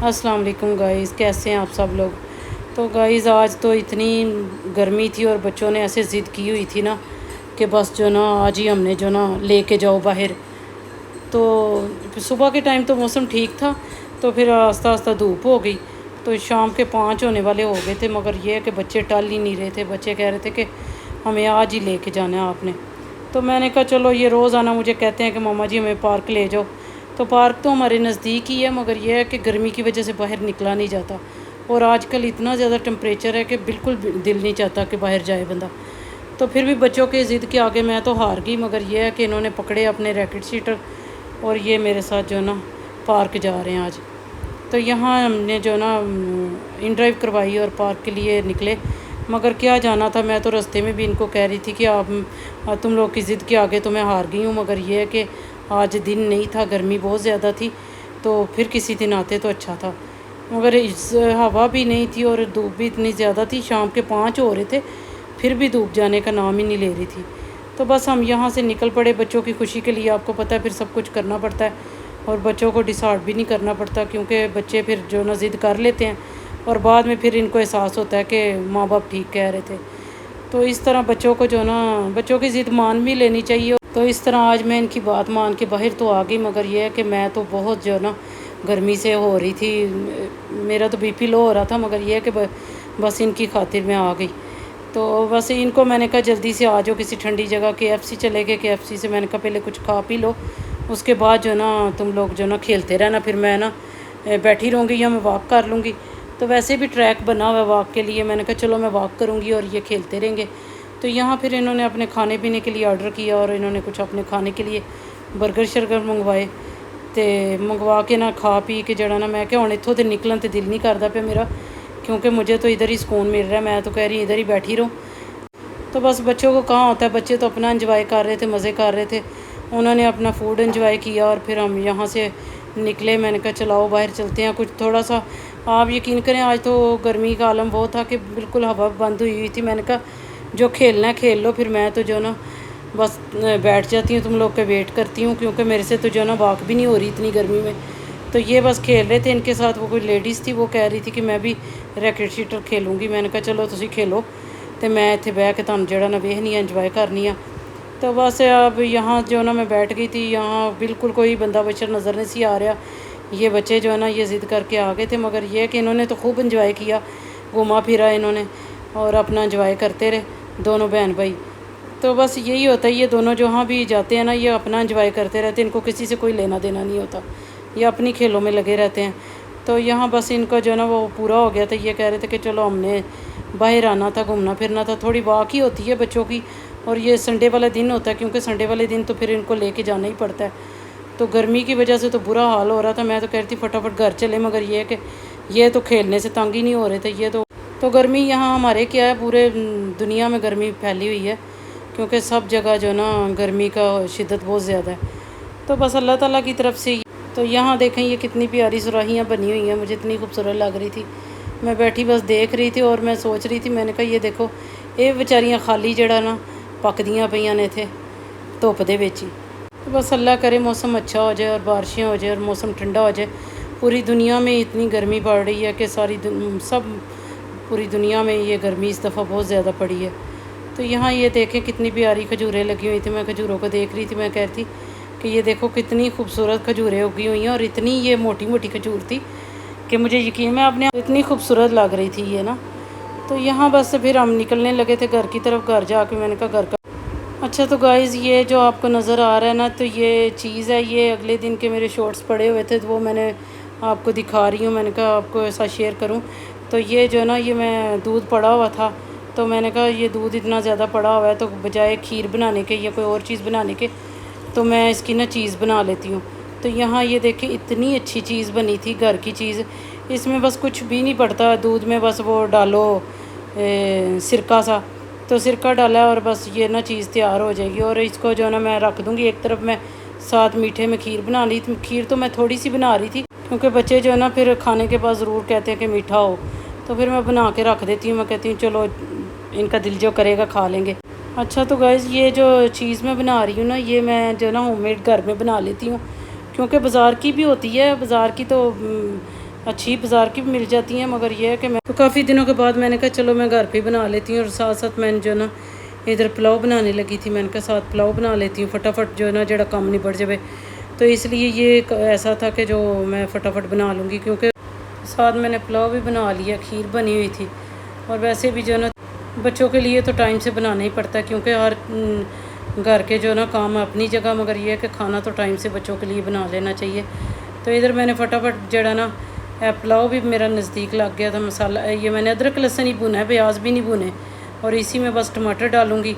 अस्सलाम वालेकुम गाइस, कैसे हैं आप सब लोग। तो गाइस आज तो इतनी गर्मी थी और बच्चों ने ऐसे ज़िद की हुई थी ना कि बस जो ना आज ही हमने जो ना लेके जाओ बाहर। तो सुबह के टाइम तो मौसम ठीक था, तो फिर आस्ता आस्ता धूप हो गई, तो शाम के 5 होने वाले हो गए थे, मगर ये है कि बच्चे टल ही नहीं रहे थे। बच्चे कह रहे थे कि हमें आज ही लेके जाना है आपने। तो मैंने कहा चलो, ये रोज़ आना मुझे कहते हैं कि मामा जी हमें पार्क ले जाओ। तो पार्क तो हमारे नज़दीक ही है, मगर यह है कि गर्मी की वजह से बाहर निकला नहीं जाता, और आजकल इतना ज़्यादा टेम्परेचर है कि बिल्कुल दिल नहीं चाहता कि बाहर जाए बंदा। तो फिर भी बच्चों के ज़िद के आगे मैं तो हार गई, मगर यह है कि इन्होंने पकड़े अपने रैकेट सीटर और ये मेरे साथ जो ना पार्क जा रहे हैं आज। तो यहाँ हमने जो ना इन ड्राइव करवाई और पार्क के लिए निकले, मगर क्या जाना था। मैं तो रास्ते में भी इनको कह रही थी कि आप तुम लोग की ज़िद के आगे तो मैं हार गई हूँ, मगर ये है कि आज दिन नहीं था, गर्मी बहुत ज़्यादा थी, तो फिर किसी दिन आते तो अच्छा था। मगर हवा भी नहीं थी और धूप भी इतनी ज़्यादा थी, शाम के 5 हो रहे थे, फिर भी धूप जाने का नाम ही नहीं ले रही थी। तो बस हम यहाँ से निकल पड़े बच्चों की खुशी के लिए। आपको पता है फिर सब कुछ करना पड़ता है, और बच्चों को डिसार्ड भी नहीं करना पड़ता, क्योंकि बच्चे फिर जो ना ज़िद कर लेते हैं और बाद में फिर इनको एहसास होता है कि माँ बाप ठीक कह रहे थे। तो इस तरह बच्चों को जो ना बच्चों की ज़िद मान भी लेनी चाहिए। तो इस तरह आज मैं इनकी बात मान के बाहर तो आ गई, मगर यह है कि मैं तो बहुत जो ना गर्मी से हो रही थी, मेरा तो बीपी लो हो रहा था, मगर यह है कि बस इनकी खातिर मैं आ गई। तो बस इनको मैंने कहा जल्दी से आ जाओ किसी ठंडी जगह, KFC चले गए। KFC से मैंने कहा पहले कुछ खा पी लो, उसके बाद जो ना तुम लोग जो ना खेलते रहना, फिर मैं ना बैठी रहूँगी या मैं वॉक कर लूँगी। तो वैसे भी ट्रैक बना हुआ है वॉक के लिए, मैंने कहा चलो मैं वॉक करूँगी और ये खेलते रहेंगे। तो यहाँ फिर इन्होंने अपने खाने पीने के लिए ऑर्डर किया, और इन्होंने कुछ अपने खाने के लिए बर्गर शर्गर मंगवाए। तो मंगवा के ना खा पी के जड़ा ना मैं क्या हुण इत्थों ते निकलन ते दिल नहीं करता पे मेरा, क्योंकि मुझे तो इधर ही सुकून मिल रहा है। मैं तो कह रही इधर ही बैठी रहूँ। तो बस बच्चों को कहाँ होता है, बच्चे तो अपना इंजॉय कर रहे थे, मज़े कर रहे थे, उन्होंने अपना फूड इंजॉय किया, और फिर हम यहाँ से निकले। मैंने कहा चलाओ बाहर चलते हैं कुछ थोड़ा सा। आप यकीन करें आज तो गर्मी का आलम वो था कि बिल्कुल हवा बंद हुई थी। मैंने कहा जो खेलना है खेल लो, फिर मैं तो जो ना बस बैठ जाती हूँ, तुम लोग का वेट करती हूँ, क्योंकि मेरे से तो जो ना वॉक भी नहीं हो रही इतनी गर्मी में। तो ये बस खेल रहे थे, इनके साथ वो कोई लेडीज़ थी, वो कह रही थी कि मैं भी रैकेट शीटर खेलूँगी। मैंने कहा चलो तुसी खेलो, तो मैं इत्थे बह के तुहानू जड़ा ना वेखनी है, इंजॉय करनी है। तो बस अब यहाँ जो ना मैं बैठ गई थी, यहाँ बिल्कुल कोई बंदा बशर नज़र नहीं सी आ रहा। ये बच्चे जो है ना ये ज़िद करके आ गए थे, मगर ये कि इन्होंने तो खूब इंजॉय किया, घूमा फिरा इन्होंने और अपना इंजॉय करते रहे दोनों बहन भाई। तो बस यही होता है, ये दोनों जहाँ भी जाते हैं ना ये अपना इंजॉय करते रहते हैं, इनको किसी से कोई लेना देना नहीं होता, ये अपनी खेलों में लगे रहते हैं। तो यहाँ बस इनका जो ना वो पूरा हो गया था। ये कह रहे थे कि चलो हमने बाहर आना था, घूमना फिरना था, थोड़ी वॉक ही होती है बच्चों की, और ये संडे वाला दिन होता है, क्योंकि संडे वाले दिन तो फिर इनको लेके जाना ही पड़ता है। तो गर्मी की वजह से तो बुरा हाल हो रहा था। मैं तो कह रही थी फटाफट घर चले, मगर ये है कि ये तो खेलने से तंग ही नहीं हो रहे थे। ये तो गर्मी यहाँ हमारे क्या है, पूरे दुनिया में गर्मी फैली हुई है, क्योंकि सब जगह जो ना गर्मी का शिद्दत बहुत ज़्यादा है। तो बस अल्लाह ताला की तरफ से। तो यहाँ देखें ये कितनी प्यारी सुराहियाँ बनी हुई हैं, मुझे इतनी खूबसूरत लग रही थी। मैं बैठी बस देख रही थी और मैं सोच रही थी, मैंने कहा ये देखो ये बेचारियाँ खाली जड़ा ना पकदियाँ पईयां ने थे धुप दे विच ही। तो बस अल्लाह करे मौसम अच्छा हो जाए और बारिशें हो जाए और मौसम ठंडा हो जाए। पूरी दुनिया में इतनी गर्मी पड़ रही है कि पूरी दुनिया में ये गर्मी इस दफ़ा बहुत ज़्यादा पड़ी है। तो यहाँ ये देखें कितनी प्यारी खजूरें लगी हुई थी। मैं खजूरों को देख रही थी, मैं कह रही थी कि ये देखो कितनी खूबसूरत खजूरें उगी हुई हैं, और इतनी ये मोटी मोटी खजूर थी कि मुझे यकीन में अपने इतनी खूबसूरत लग रही थी ये ना। तो यहाँ बस फिर हम निकलने लगे थे घर की तरफ। घर जाके मैंने कहा घर का अच्छा। तो गाइज़ ये जो आपको नज़र आ रहा है ना, तो ये चीज़ है, ये अगले दिन के मेरे शॉर्ट्स पड़े हुए थे, तो वो मैंने आपको दिखा रही हूँ। मैंने कहा आपको ऐसा शेयर करूँ। तो ये जो ना ये मैं दूध पड़ा हुआ था, तो मैंने कहा ये दूध इतना ज़्यादा पड़ा हुआ है, तो बजाय खीर बनाने के या कोई और चीज़ बनाने के, तो मैं इसकी ना चीज़ बना लेती हूँ। तो यहाँ ये देखें इतनी अच्छी चीज़ बनी थी, घर की चीज़। इसमें बस कुछ भी नहीं पड़ता, दूध में बस वो डालो सिरका सा, तो सिरका डाला है और बस ये ना चीज़ तैयार हो जाएगी। और इसको जो ना मैं रख दूँगी एक तरफ। मैं साथ मीठे में खीर बना ली। खीर तो मैं थोड़ी सी बना रही थी, क्योंकि बच्चे जो है ना फिर खाने के बाद ज़रूर कहते हैं कि मीठा हो, तो फिर मैं बना के रख देती हूँ। मैं कहती हूँ चलो इनका दिल जो करेगा खा लेंगे। अच्छा तो गाइज़ ये जो चीज़ मैं बना रही हूँ ना, ये मैं जो ना होममेड घर में बना लेती हूँ, क्योंकि बाज़ार की भी होती है। बाज़ार की तो अच्छी बाज़ार की भी मिल जाती हैं, मगर यह है कि मैं तो काफ़ी दिनों के बाद मैंने कहा चलो मैं घर पे बना लेती हूँ। और साथ साथ मैंने जो ना इधर पुलाव बनाने लगी थी, मैंने कहा साथ पुलाव बना लेती हूँ, फटाफट जो है ना जड़ा काम निबड़ जाए। तो इसलिए ये ऐसा था कि जो मैं फटाफट बना लूँगी, क्योंकि साथ मैंने पुलाव भी बना लिया, खीर बनी हुई थी। और वैसे भी जो ना बच्चों के लिए तो टाइम से बनाना ही पड़ता है, क्योंकि हर घर के जो ना काम अपनी जगह, मगर ये है कि खाना तो टाइम से बच्चों के लिए बना लेना चाहिए। तो इधर मैंने फटाफट जड़ा ना पुलाव भी मेरा नज़दीक लग गया था। मसाला ये मैंने अदरक लहसुन ही भुना है, प्याज भी नहीं भुने, और इसी में बस टमाटर डालूँगी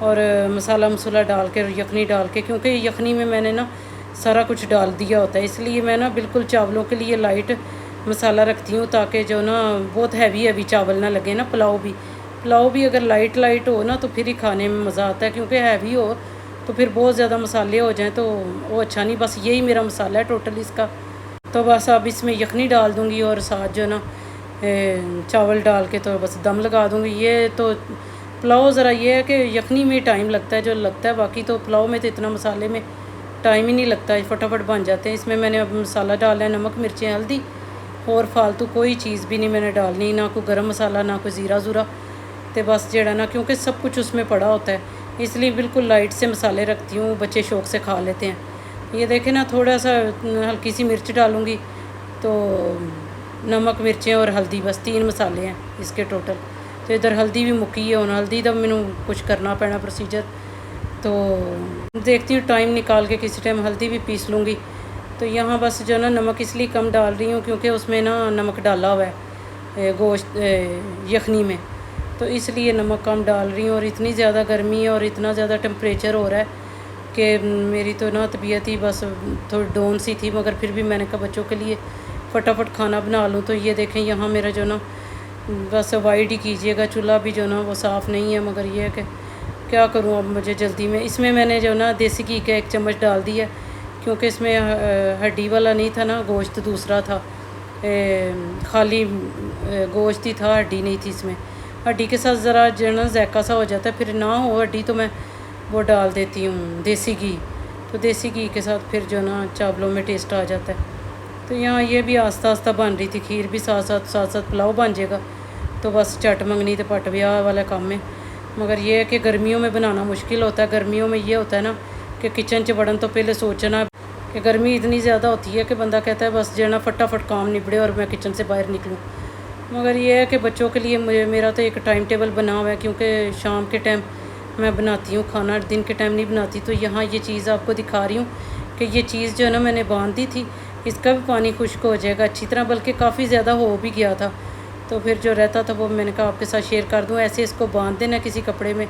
और मसाला मसूला डाल के और यखनी डाल के, क्योंकि यखनी में मैंने ना सारा कुछ डाल दिया होता है, इसलिए मैं ना बिल्कुल चावलों के लिए लाइट मसाला रखती हूँ, ताकि जो ना बहुत हैवी चावल ना लगे ना। पुलाव भी अगर लाइट हो ना तो फिर ही खाने में मज़ा आता है, क्योंकि हैवी हो तो फिर बहुत ज़्यादा मसाले हो जाएं तो वो अच्छा नहीं। बस यही मेरा मसाला है टोटल इसका। तो बस अब इसमें यखनी डाल दूँगी और साथ जो ना चावल डाल के तो बस दम लगा दूँगी। ये तो पुलाव ज़रा ये है कि यखनी में टाइम लगता है जो लगता है, बाकी तो पुलाव में तो इतना मसाले में टाइम ही नहीं लगता है, फटाफट बन जाते हैं। इसमें मैंने अब मसाला डाला है, नमक मिर्चें हल्दी, और फालतू कोई चीज़ भी नहीं मैंने डालनी, ना कोई गरम मसाला ना कोई ज़ीरा ज़ूरा। तो बस जड़ा ना क्योंकि सब कुछ उसमें पड़ा होता है, इसलिए बिल्कुल लाइट से मसाले रखती हूँ, बच्चे शौक़ से खा लेते हैं। ये देखें ना, थोड़ा सा हल्की सी मिर्च डालूँगी, तो नमक मिर्चें और हल्दी, बस 3 मसाले हैं इसके टोटल। तो इधर हल्दी भी मुक्की है, और हल्दी तब मैनू कुछ करना पैना प्रोसीजर, तो देखती हूँ टाइम निकाल के किसी टाइम हल्दी भी पीस लूँगी। तो यहाँ बस जो ना नमक इसलिए कम डाल रही हूँ क्योंकि उसमें ना नमक डाला हुआ है गोश्त यखनी में, तो इसलिए नमक कम डाल रही हूँ। और इतनी ज़्यादा गर्मी है और इतना ज़्यादा टेम्परेचर हो रहा है कि मेरी तो ना तबीयत ही बस थोड़ी डाउन सी थी, मगर फिर भी मैंने कहा बच्चों के लिए फटाफट खाना बना लूँ। तो ये देखें यहाँ मेरा जो ना बस अवॉइड ही कीजिएगा, चूल्हा भी जो ना वो साफ़ नहीं है, मगर ये है कि क्या करूँ अब मुझे जल्दी में। इसमें मैंने जो ना देसी घी का 1 चम्मच डाल दिया, क्योंकि इसमें हड्डी वाला नहीं था ना, गोश्त दूसरा था, खाली गोश्त ही था, हड्डी नहीं थी इसमें। हड्डी के साथ ज़रा जो ना जायका सा हो जाता है, फिर ना हो हड्डी तो मैं वो डाल देती हूँ देसी घी। तो देसी घी के साथ फिर जो ना चावलों में टेस्ट आ जाता है। तो यहाँ ये भी आस्ता आस्ता बन रही थी, खीर भी साथ साथ पुलाव बन जाएगा। तो बस चट मंगनी तो पट ब्याह वाला काम है, मगर ये है कि गर्मियों में बनाना मुश्किल होता है। गर्मियों में ये होता है ना कि किचन च बढ़न तो पहले सोचना कि गर्मी इतनी ज़्यादा होती है कि बंदा कहता है बस जो ना फटाफट काम निपड़े और मैं किचन से बाहर निकलूँ। मगर ये है कि बच्चों के लिए मेरा तो एक टाइम टेबल बना हुआ है, क्योंकि शाम के टाइम मैं बनाती हूँ खाना, दिन के टाइम नहीं बनाती। तो यहाँ ये चीज़ आपको दिखा रही हूँ कि ये चीज़ जो है ना मैंने बांध दी थी, इसका भी पानी खुश्क हो जाएगा अच्छी तरह, बल्कि काफ़ी ज़्यादा हो भी गया था। तो फिर जो रहता था वो मैंने कहा आपके साथ शेयर कर दूँ। ऐसे इसको बांध देना किसी कपड़े में,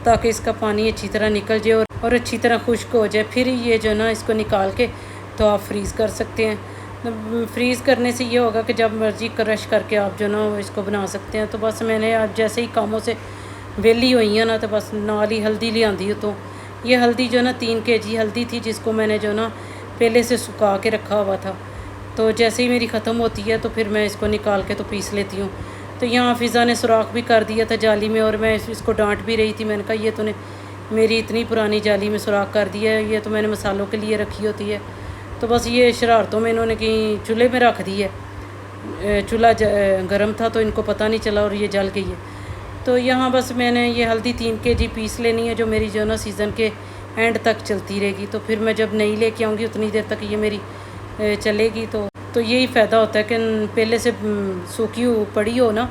ताकि इसका पानी अच्छी तरह निकल जाए और अच्छी तरह खुश्क हो जाए। फिर ये जो ना इसको निकाल के तो आप फ्रीज़ कर सकते हैं। फ्रीज़ करने से ये होगा कि जब मर्ज़ी क्रश करके आप जो ना इसको बना सकते हैं। तो बस मैंने आज जैसे ही कामों से वेली हुई है ना, तो बस नाल ही हल्दी ले आंदी। तो ये हल्दी जो ना 3 kg हल्दी थी, जिसको मैंने जो ना पहले से सुखा के रखा हुआ था। तो जैसे ही मेरी ख़त्म होती है तो फिर मैं इसको निकाल के तो पीस लेती हूँ। तो यहाँ फ़िज़ा ने सुराख भी कर दिया था जाली में, और मैं इसको डांट भी रही थी। मैंने कहा ये तूने मेरी इतनी पुरानी जाली में सुराख कर दिया है, ये तो मैंने मसालों के लिए रखी होती है। तो बस ये शरारतों में इन्होंने कहीं चूल्हे में रख दी है, चूल्हा गर्म था तो इनको पता नहीं चला और ये जल गई है। तो यहाँ बस मैंने ये हल्दी 3 kg पीस लेनी है, जो मेरी जो ना सीज़न के एंड तक चलती रहेगी। तो फिर मैं जब नई लेके आऊँगी उतनी देर तक ये मेरी चलेगी। तो यही फ़ायदा होता है कि पहले से सूखी पड़ी हो ना,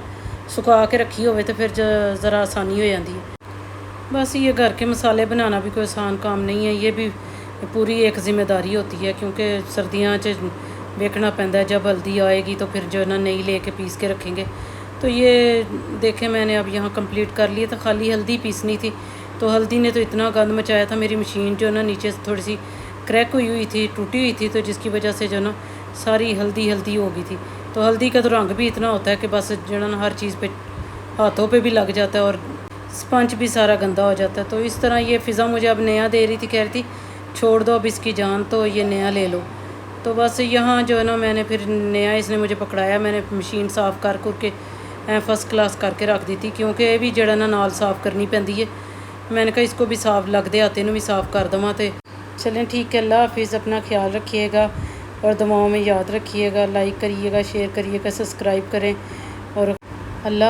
सुखा के रखी हो तो फिर ज़रा आसानी हो जाती है। बस ये घर के मसाले बनाना भी कोई आसान काम नहीं है, ये भी पूरी एक ज़िम्मेदारी होती है, क्योंकि सर्दियाँ च देखना पैंदा है। जब हल्दी आएगी तो फिर जो ना नई लेके पीस के रखेंगे। तो ये देखें मैंने अब यहाँ कंप्लीट कर लिया था, खाली हल्दी पीसनी थी। तो हल्दी ने तो इतना गंद मचाया था, मेरी मशीन जो ना नीचे से थोड़ी सी क्रैक हुई थी, टूटी हुई थी, तो जिसकी वजह से जो ना सारी हल्दी हो गई थी। तो हल्दी का तो रंग भी इतना होता है कि बस जो ना हर चीज़ पे हाथों पे भी लग जाता है और स्पंज भी सारा गंदा हो जाता है। तो इस तरह ये फ़िज़ा मुझे अब नया दे रही थी, कह रही थी छोड़ दो अब इसकी जान, तो ये नया ले लो। तो बस यहाँ जो है ना मैंने फिर नया इसने मुझे पकड़ाया। मैंने मशीन साफ़ कर के फर्स्ट क्लास करके रख दी थी, क्योंकि ये भी जड़ा ना नाल साफ़ करनी पैंदी है। मैंने कहा इसको भी साफ़ लगते हाथे भी साफ़ कर देवां। तो चलें ठीक है, अल्लाह हाफिज़, अपना ख्याल रखिएगा। और दुआओं में याद रखिएगा। लाइक करिएगा, शेयर करिएगा, सब्सक्राइब करें और अल्लाह